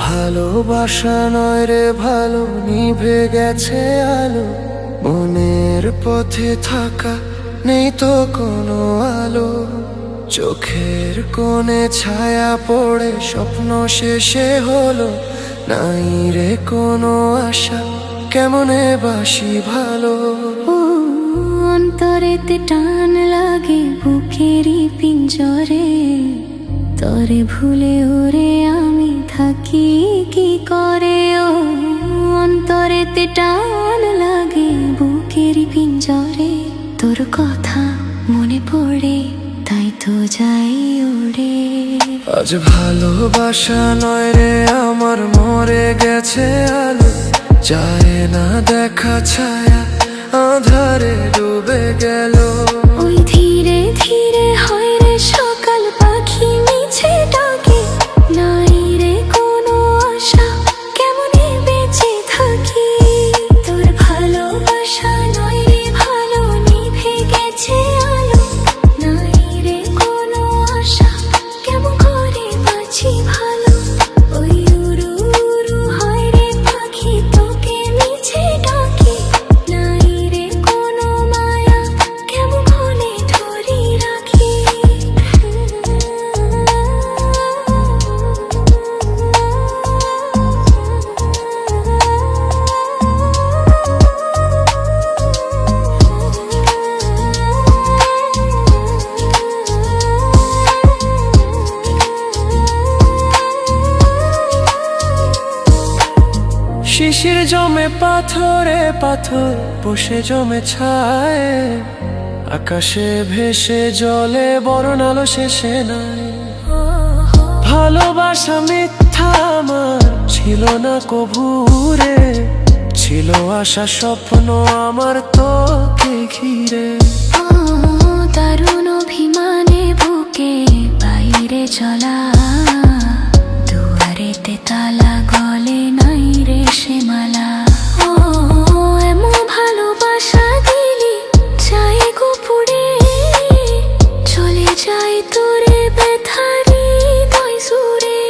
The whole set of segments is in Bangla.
ভালোবাসা নয় রে ভালো, নিভে গেছে আলো। মনের পথে থাকা নেই তো কোনো আলো। চোখের কোণে ছায়া পড়ে স্বপ্ন শেষে হলো। নাই রে কোনো আশা, কেমনে বাসি ভালো। অন্তরেতে টান লাগে বুকেরই পিঞ্জরে, তরে ভুলে ওরে আমি থাকি কি করে। ও অন্তরেতে টান লাগে বুকেরই পিঞ্জরে, তোর কথা মনে পড়ে তাই তো যাই ওরে। আজ ভালোবাসা নয় রে আমার, মরে গেছে আলো। যায় না দেখা ছায়া, আধারে ডুবে গেল। ওই ধীরে ধীরে হয় রে সকাল, পাখি মিছে ডাকে। নাই রে কোনো আশা, কেমনে বেঁচে থাকি। তোর ভালোবাসা নয় রে ভালো, নিভে গেছে আলো। নাই রে কোনো আশা, কেমন করে বাঁচি ভালো। ওই উড়ু উড়ু হয় রে পাখি, তোকে মিছে ডাকে। নাই রে কোনো মায়া, কেমন করে ধরি রাখি। শিশির জমে পাথরে পাথর, বসে জমে ছায়। আকাশে ভেসে জলে বরণ আলো শেষে নাই। ভালোবাসা মিথ্যা আমার ছিল না কভুরে, ছিল আশা স্বপ্ন আমার তোকে ঘিরে। দারুণ অভিমানে বুকে বাইরে চলা, দুয়ারেতে তালা গলে নাই রে সে মালা। এমন ভালোবাসা দিলি চাই গোপুরে, চলে যাই তোরে ব্যথারি দই সুরে।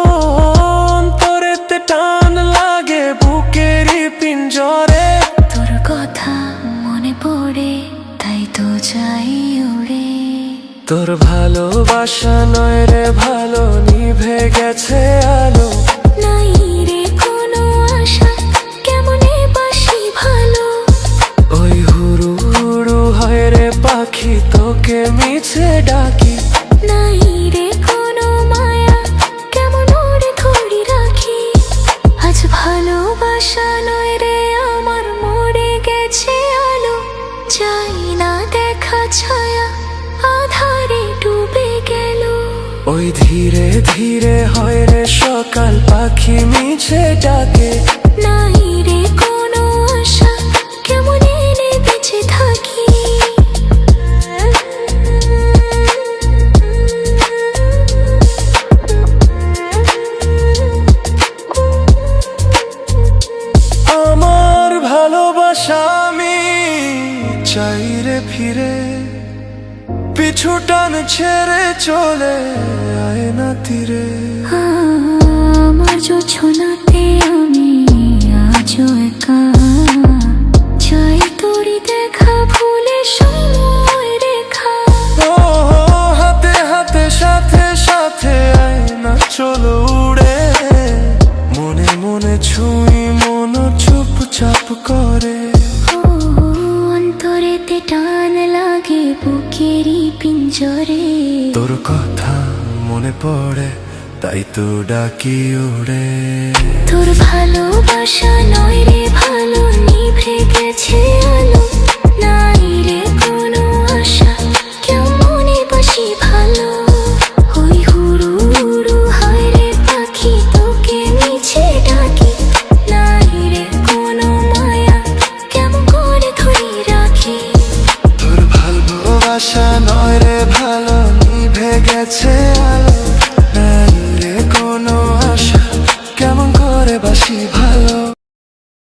অন্তরেতে টান লাগে বুকেরই পিঞ্জরে, তোর কথা মনে পড়ে তাই তো যাই ওরে। তোর ভালোবাসা নয় রে ভালো, নিভে গেছে আলো। নাই রে কোনো আশা, কেমনে বাসি ভালো। ওই হুড়ু হুড়ু হয় রে পাখি, তোকে মিছে ডাকি। নাই রে কোনো মায়া, কেমন ওরে ধরি রাখি। আজ ভালোবাসা নয় রে আমার, মরে গেছে আলো। যাই না দেখা ছায়া, আধারে ডুবে গেল। ওই ধীরে ধীরে হয় রে সকাল, পাখি মিছে ডাকে। নাই রে কোনো আশা, কেমন এনে বেঁচে থাকি। আমার ভালোবাসা আমি চাই রে ফিরে, পিছু টান ছেড়ে চলে আয় না তীরে। আমার জোছনাতে আমি আজও একা, চাই তোরি দেখা ভুলে সময় রেখা। ও হাতে হাতে সাথে সাথে আয় না চলো উড়ে। মনে মনে ছুঁই মন চুপচাপ করে। অন্তরেতে টান লাগে বুকেরই পিঞ্জরে, তোর কথা মনে পড়ে তাই তো ডাকি ওরে। তোর ভালোবাসা নয় রে ভালো, নিভে গেছে আলো। নাই রে কোনো আশা, কেমনে বাসি ভালো। ওই হুড়ু হুড়ু হয় রে পাখি, তোকে মিছে ডাকি। নাই রে কোনো মায়া, কেমন করে ধরি রাখি। তোর ভালোবাসা নয় রে ভালো, নিভে গেছে আলো। নাই রে কোনো আশা, কেমন করে বাসি ভালো।